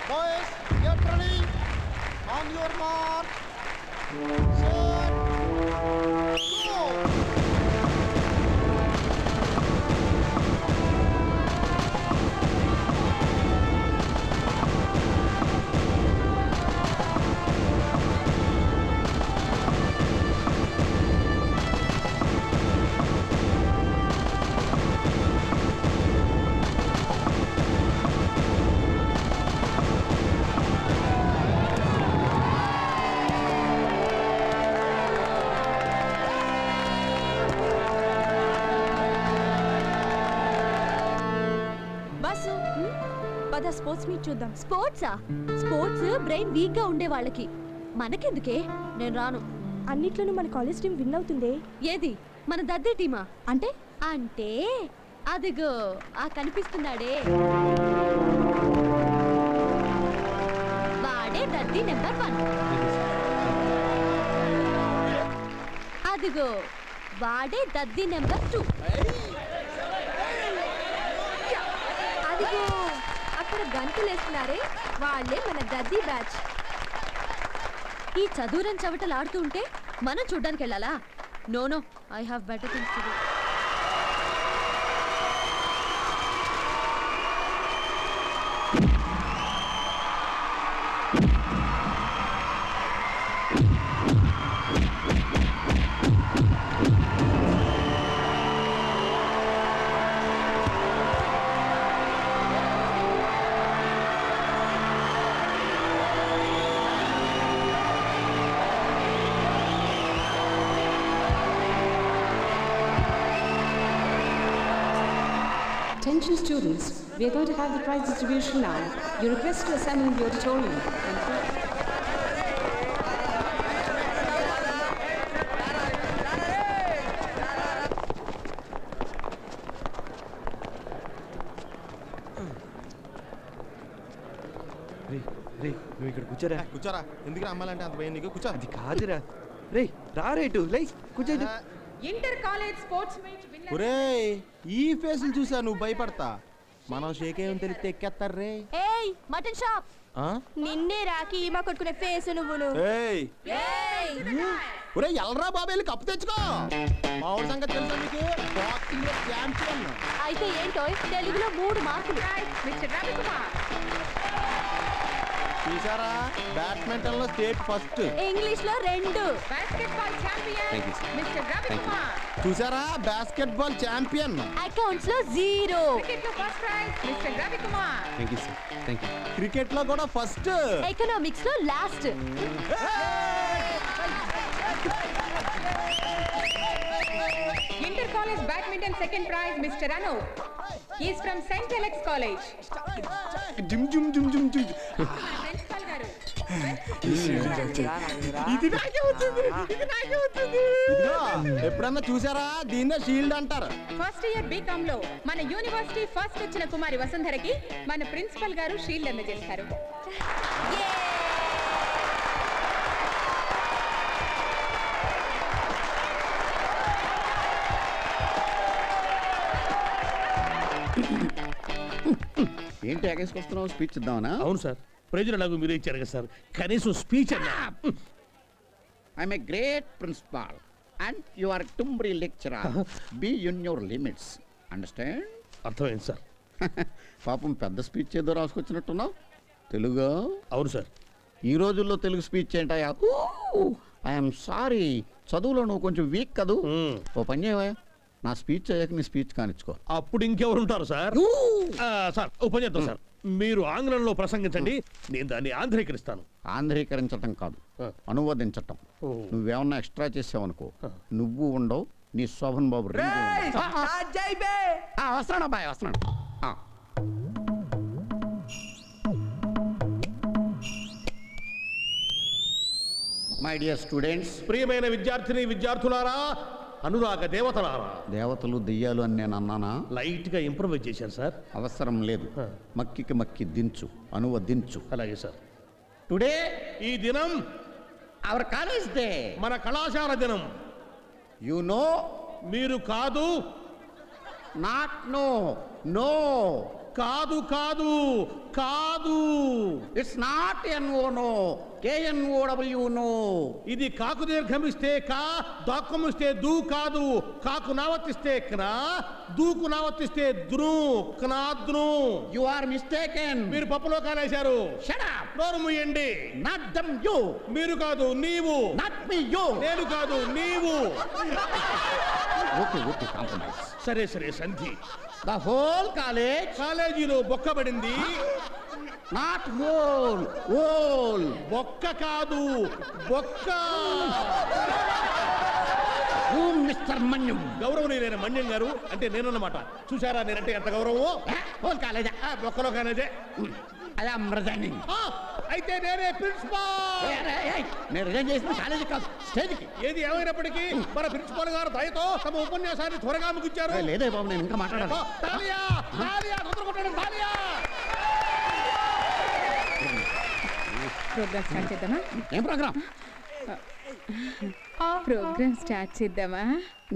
Boys, get ready. On your mark. Set. Go. Boss పద sports meet చూద్దాం. స్పోర్ట్సా? Sports brain week గా ఉండే వాళ్ళకి, మనకెందుకే? నేను రాను. అన్నిట్లోనూ మన కాలేజ్ టీం విన్ అవుతుంది. ఏది మన దద్దే టీమా? అంటే అంటే అదిగో ఆ కనిపిస్తున్నాడే, వాడే దద్ది నెంబర్ 1. అదిగో వాడే దద్ది నెంబర్ 2. అదిగో అక్కడ గంతులేస్తున్నారే, వాళ్ళే మన దద్దీ బ్యాచ్. ఈ చదువురని చవటలు ఆడుతూ ఉంటే మనం చూడ్డానికి వెళ్ళాలా? No no, I have better things to do. Attention students, we are going to have the prize distribution now. You request to assemble in the auditorium. Thank you. రే నువ్వు ఇక్కడ కూర్చోరా. కూర్చోరా. ఎందుకు అమ్మాలంటే అంత భయం నీకు? కూర్చో. అది కాదురా. రే రా రేటు లై కూర్చో. Inter college sports meet winner. ఒరేయ్, ఈ ఫేసులు చూసా నువ్వు భయపడతా. మనం షేక్ ఏమని తెలిస్తే ఎక్కేస్తారు రే. ఏయ్ మటన్ షాప్, నిన్నే రాకి ఈమా కొట్టుకునే ఫేస్ నువ్వును. ఏయ్ ఒరే, ఎల్రా బాబు వెళ్ళి కప్పు తెచ్చుకో. మామిడి సంగతి తెలుసా మీకు? బాక్సింగ్ లో ఛాంపియన్. అయితే ఏంటో తెలుగులో 3 మార్కులు. మిస్టర్ రవికుమార్. చూసారా, బ్యాడ్మింటన్ లో స్టేట్ ఫస్ట్. ఇంగ్లీష్ లో 2. Basketball champion mister Ravikumar. చూసారా, బాస్కెట్ బాల్ ఛాంపియన్. అకౌంట్స్ లో 0. క్రికెట్ లో first prize mister Ravikumar. Thank you sir. Thank you. Cricket లో కూడా ఫస్ట్. ఎకనామిక్స్ లో last. Inter college badminton second prize mister Anu. He is from saint Alex college. Gym gym gym gym gym. Principal గారు. ఇది నాకే వచ్చింది. ఇదిగో, ఎప్పుడన్నా చూసారా, దీన్నే షీల్డ్ అంటారు. ఫస్ట్ ఇయర్ బీకామ్ లో మన యూనివర్సిటీ ఫస్ట్ వచ్చిన కుమారి వసుంధరకి మన ప్రిన్సిపల్ గారు షీల్డ్ అందజేస్తారు. ఏంటి ఎగేసుకొస్తున్నావు? స్పీచ్ ఇద్దామనా? అవును సార్, ప్రజలు నాకు మీరే ఇచ్చారు కదా సార్, కనీసం స్పీచ్ అన్నా. I'm a great principal and you are టుంబ్రీ lecturer. Be in your limits. Understand? అర్థమైంది సార్. పాపం పెద్ద స్పీచ్ ఏదో రాసుకొచ్చినట్టున్నావు. తెలుగు? అవును సార్. ఈ రోజుల్లో తెలుగు స్పీచ్ ఏంటయ్యా? ఐఎమ్ సారీ, చదువులో నువ్వు కొంచెం వీక్ కదూ. ఓ పని చేయవా, నా స్పీచ్ అయ్యాక నీ స్పీచ్ కానిచ్చుకో. అప్పుడు ఇంకెవరు ఉంటారు సార్? సార్ ఓ పని చేద్దాం సార్, మీరు ఆంగ్లంలో ప్రసంగించండి, నేను దాన్ని ఆంధ్రీకరిస్తాను. ఆంధ్రీకరించటం కాదు, అనువదించటం. నువ్వేమన్నా ఎక్స్ట్రా చేసావనుకో, నువ్వు ఉండవు, నీ శోభన్ బాబు వస్తున్నాడు. అబ్బాయి వస్తున్నాడు. మై డియర్ స్టూడెంట్స్, ప్రియమైన విద్యార్థిని విద్యార్థులారా, అనురాగ దేవతలారా. దేవతలు దెయ్యాలు అని నేను అన్నానా? లైట్ గా ఇంప్రూవైజ్ చేశాను సార్. అవసరం లేదు, మక్కికి మక్కి దించు, అనువదించు. అలాగే సార్. టుడే ఈ దినం అవర్ కాలేజ్ డే, మన కళాశాల దినం. యు నో, మీరు కాదు, నాట్ నో, నో కాదు కాదు కాదు, it's not N O no, K N O W no. ఇది కాకు దీర్ఘమిస్తే కా, దాక్కుమిస్తే దూ కాదు. కాకు నావర్తిస్తే క్నా, దూకు నావర్తిస్తే ద్రు, క్నాద్రు. You are mistaken. మీరు పప్పులో కాలేశారు. Shut up. నోరు మూయండి. Not dum you. మీరు కాదు నీవు. Not me you. నేను కాదు నీవు. Okay okay, compromise. సరే సరే సంధి. The whole college. కాలేజీలో బొక్కబడింది. Not hole, whole. బొక్క కాదు బొక్క. మిస్టర్ మన్యం. గౌరవనీయులైన మన్యం గారు అంటే నేనన్నమాట. చూసారా నేనంటే ఎంత గౌరవమో. Whole college. బొక్కలో కాలేజే. I am resigning. అయితే నేనే ప్రిన్సిపాల్. నేను రిజైన్ చేసిన కాలేజీ కాదు, స్టేజ్కి. ఏది ఏమైనప్పటికీ మన ప్రిన్సిపాల్ గారు దయతో తమ ఉపన్యాసాన్ని త్వరగా ముగించారు. లేదే బాబు, నేను ఇంకా మాట్లాడాలి. తాలియా, తాలియా, తొందర కొట్టండి, తాలియా. ప్రోగ్రామ్ స్టార్ట్ చేద్దామా? ఏం ప్రోగ్రామ్? ప్రోగ్రామ్ స్టార్ట్ చేద్దామా?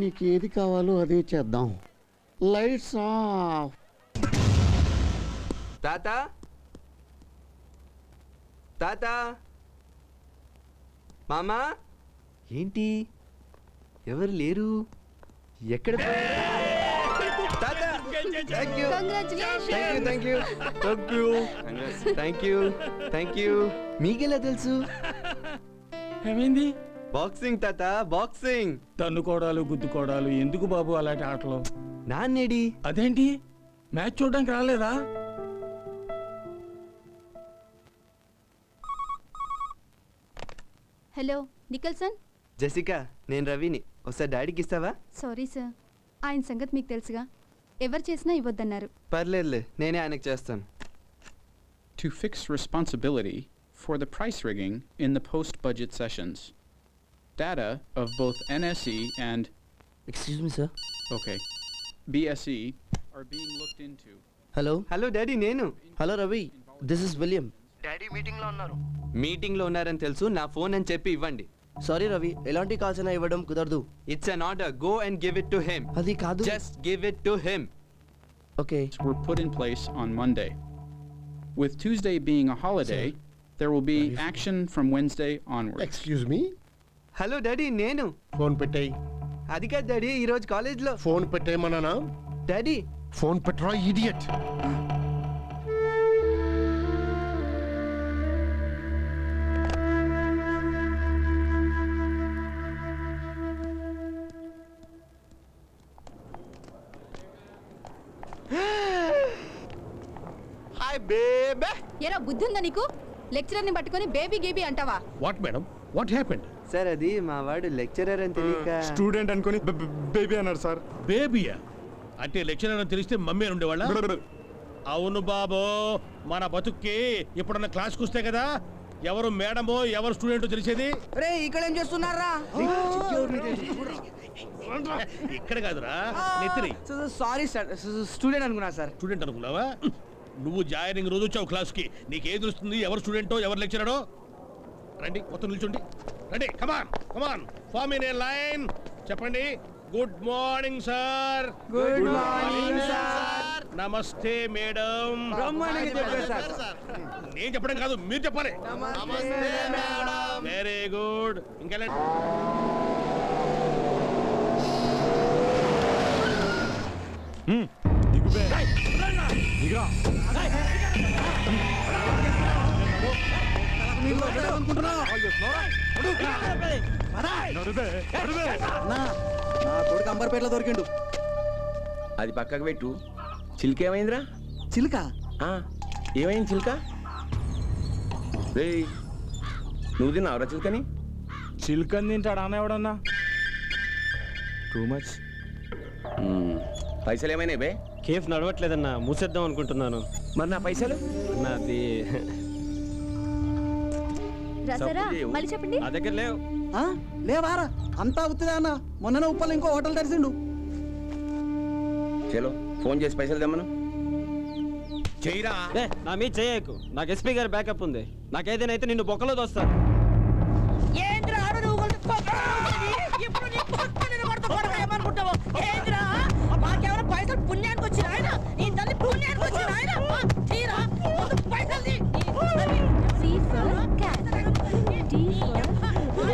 నీకు ఏది కావాలో అదే చేద్దాం. Lights off. తాత తాత, మామా, ఏంటి ఎవరు లేరు? ఎక్కడ తాత? Thank you thank you thank you thank you thank you. మీకెలా తెలుసు? ఏమైంది? బాక్సింగ్ తాత, బాక్సింగ్. తన్నుకోవడాలు గుద్దుకోవడాలు ఎందుకు బాబు అలాంటి ఆటలు? నాన్నేడి? అదేంటి మ్యాచ్ చూడడానికి రాలేదా? Hello Nicholson. జెసికా, నేను రవిని. ఒకసారి డాడీకి ఇస్తావా? సారీ సార్, ఆయన సంగతి మీకు తెలుసుగా. ఎవరు చేసినా ఇవ్వద్దన్నారు. పర్లేదులే, నేనే ఆయనకు చేస్తాను. To fix responsibility for the price rigging in the post-budget sessions. Data of both NSE and excuse me sir. okay, BSE are being looked into. Hello hello daddy, నేను. Hello Ravi, this is William. Meeting లో ఉన్నారని తెలుసు, నా phone అని చెప్పి ఇవ్వండి. Sorry Ravi, ఎలాంటి calls అయినా ఇవ్వడం కుదరదు. It's an order, go and give it to him. అది కాదు. Just give it to him. Okay. Were put in place on Monday. With Tuesday being a holiday, there will be action from Wednesday onwards. Excuse me. Hello daddy, నేను. Phone పెట్టేయ్. అది కాదు daddy, ఈ రోజు college లో. Phone పెట్టేయమన్నానా? Daddy phone పెట్టరా idiot. Hi బేబే. ఏరా బుద్ధి ఉందా నీకు? లెక్చరర్ని పట్టుకొని బేబీ గేబీ అంటావా? What madam, what happened? Sir, అది మా వాడు లెక్చరర్ అని తెలియక స్టూడెంట్ అనుకుని బేబీ అన్నారు సార్. బేబీయా అంటే లెక్చరర్ అని తెలిస్తే మమ్మీ అని ఉండేవాళ్ళ? అవును బాబో, మన బతుక్కి ఇప్పుడున్న క్లాస్కి వస్తే కదా ఎవరు మేడమో ఎవరు స్టూడెంటో తెలిసేది. రే, ఇక్కడ ఏం చేస్తున్నారా? ఇక్కడ కాదురా, నెత్తిరి. సారీ సార్, స్టూడెంట్ అనుకున్నా సార్. స్టూడెంట్ అనుకున్నావా? నువ్వు జాయినింగ్ రోజు వచ్చావు క్లాస్కి, నీకేం తెలుస్తుంది ఎవరు స్టూడెంటో ఎవరు లెక్చరరో? రండి, మొత్తం నిల్చోండి, రండి. కమాన్ కమాన్, ఫార్మ్ ఇన్ ఏ లైన్. చెప్పండి. Good morning sir. Good morning sir. నమస్తే మేడం. నేను చెప్పడం కాదు, మీరు చెప్పాలి. Very good. ఇంకా నా కొడుకు అంబర్పేటలో దొరికిండు. అది పక్కకు పెట్టు. చిలుక ఏమైందిరా? చిలుక? ఏమైంది చిలుక? రేయ్, నువ్వు తిన్నావురా చిలుకని? చిలుకని తింటాడు అన్న ఎవడన్నా? Too much. పైసలు ఏమైనా బే? కేఫ్ నడవట్లేదన్నా, మూసేద్దాం అనుకుంటున్నాను. మరి నా పైసలు? నాది రాసారా? మళ్ళీ చెప్పండి. నా దగ్గర లేవు. లేవారా? అంతా అవుతుందా అన్న? మొన్న ఉప్పలు ఇంకో హోటల్ తెరిచిండు. చలో ఫోన్ చేసి పైసలు తెమ్మను. చెయ్యరా. నా మీద చేయకు, నాకు ఎస్పీ గారి బ్యాకప్ ఉంది. నాకేదైనా అయితే నిన్ను బొక్కలో దోస్తాను. మాకేమైనా పైసలు పుణ్యానికి వచ్చిన ఆయన ఈ తల్లి C for cat. D for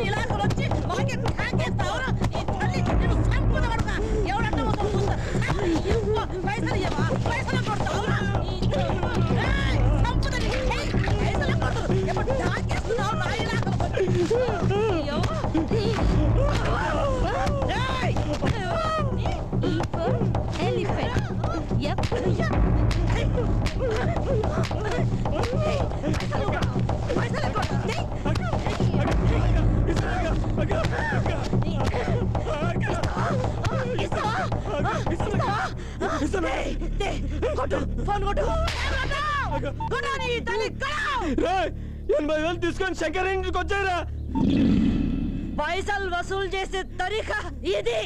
E for elephant. F. రేయ్, 80,000 తీసుకొని శంకర్ ఇంటికి వచ్చారా? పైసలు వసూలు చేసే తరీకా ఇది.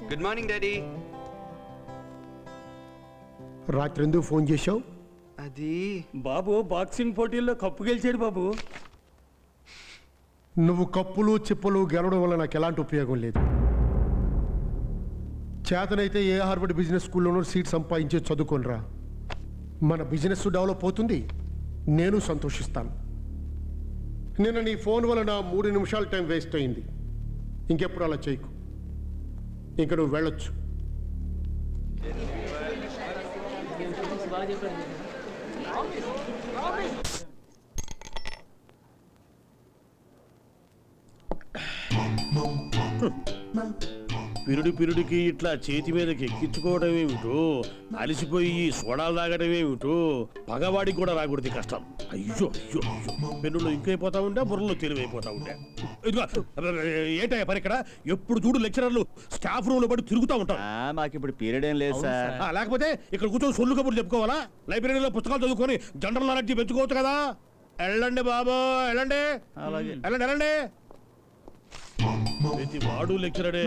Good morning daddy. రాత్రి ఎందుకు ఫోన్ చేశావు? అది బాబు బాక్సింగ్ పోటీల్లో కప్పు గెలిచాడు బాబు. నువ్వు కప్పులు చిప్పులు గెలవడం వల్ల నాకు ఎలాంటి ఉపయోగం లేదు. చేతనైతే ఏ హార్వర్డ్ బిజినెస్ స్కూల్లోనూ సీట్ సంపాదించి చదువుకోనరా. మన బిజినెస్ డెవలప్ అవుతుంది, నేను సంతోషిస్తాను. నిన్న నీ ఫోన్ వల్ల నా 3 నిమిషాల టైం వేస్ట్ అయింది. ఇంకెప్పుడు అలా చేయకు. ఇంక నువ్వు వెళ్ళొచ్చు. పిరుడికి ఇట్లా చేతి మీదకి ఎక్కించుకోవడం ఏమిటో, అలసిపోయి సోడాలు తాగడం ఏమిటో, పగవాడికి కూడా రాకూడదు ఈ కష్టం. అయ్యో అయ్యో అయ్యో, పెన్నులో ఇంకైపోతా ఉండే, బుర్రలో తెలివైపోతా ఉండే. ఇదిగో ఏంటయ్యా పని ఇక్కడ? ఎప్పుడు చూడు లెక్చరర్లు స్టాఫ్ రూమ్ లో పడి తిరుగుతూ ఉంటారు. మాకు ఇప్పుడు పీరియడ్ ఏం లేదు సార్. లేకపోతే ఇక్కడ కూర్చొని సొల్లు కబుర్లు చెప్పుకోవాలా? లైబ్రరీలో పుస్తకాలు చదువుకొని జనరల్ నాలెడ్జ్ పెంచుకోవచ్చు కదా. వెళ్ళండి బాబు, వెళ్ళండి వెళ్ళండి వెళ్ళండి. ప్రతి వాడు లెక్చరడే.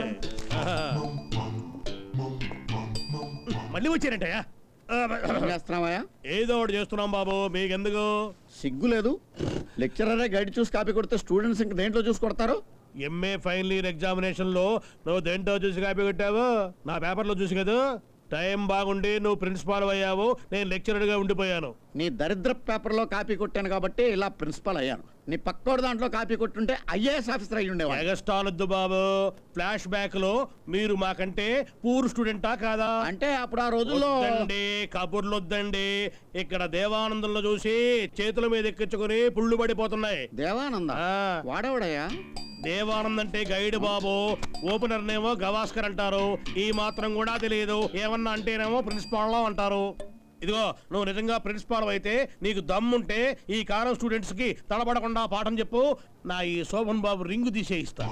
మళ్ళీ వచ్చారంటయ్యా. చేస్తున్నావా? ఏదో ఒకటి చేస్తున్నాం బాబు, మీకెందుకు సిగ్గు లేదు? లెక్చరరే గైడ్ చూసి కాపీ కొడితే స్టూడెంట్స్ ఇంక దేంట్లో చూసి కొడతారు? ఎంఏ ఫైనల్ ఇయర్ ఎగ్జామినేషన్ లో నువ్వు దేంట్లో చూసి కాపీ కొట్టావు? నా పేపర్లో చూసి కదా. టైం బాగుండి నువ్వు ప్రిన్సిపాల్ అయ్యావు, నేను లెక్చరర్గా ఉండిపోయాను. నీ దరిద్ర పేపర్లో కాపీ కొట్టాను కాబట్టి ఇలా ప్రిన్సిపాల్ అయ్యాను. నీ పక్కోడు దాంట్లో కాపీ కొట్టుంటే ఐఏఎస్ ఆఫీసర్ అయ్యి ఉండేవాడు. ఎగస్టాలొద్దు బాబు. ఫ్లాష్ బ్యాక్ లో మీరు మాకంటే పూర్ స్టూడెంటా కాదా? అంటే అప్పుడు ఆ రోజుల్లో కబుర్లు వద్దండి. ఇక్కడ దేవానందంలో చూసి చేతుల మీద ఎక్కించుకుని పుళ్ళు పడిపోతున్నాయి. దేవానంద వాడేవాడయ్యా? దేవానంద్ అంటే గైడ్ బాబు, ఓపెనర్ నేమో గవాస్కర్ అంటారు. ఈ మాత్రం కూడా తెలియదు. ఏమన్నా అంటేనేమో ప్రిన్సిపాల్ అంటారు. ఇదిగో నువ్వు నిజంగా ప్రిన్సిపాల్ అయితే నీకు దమ్ముంటే ఈ కారం స్టూడెంట్స్ కి తడబడకుండా పాఠం చెప్పు. నా ఈ శోభన్ బాబు రింగు తీసేయిస్తా.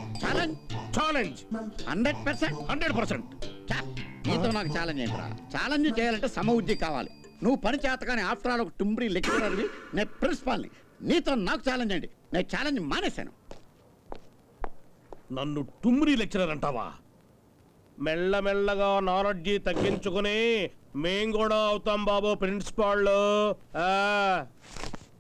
ఛాలెంజ్ 100%. నీతో నాకు ఛాలెంజ్ ఏంట్రా? ఛాలెంజ్ చేయాలంటే సమబుద్ధి కావాలి. నువ్వు పని చేత కానీ ఆఫ్టర్ ఆల్ ఒక టుంబ్రీ లెక్చరర్వి, నేను ప్రిన్సిపాల్ని. నీతో నాకు ఛాలెంజ్ అండి. నేను ఛాలెంజ్ మానేశాను. నన్ను టుమ్రీ లెక్చరర్ అంటావా? మెల్లమెల్లగా నాలెడ్జి తగ్గించుకుని మేం కూడా అవుతాం బాబు ప్రిన్సిపాల్.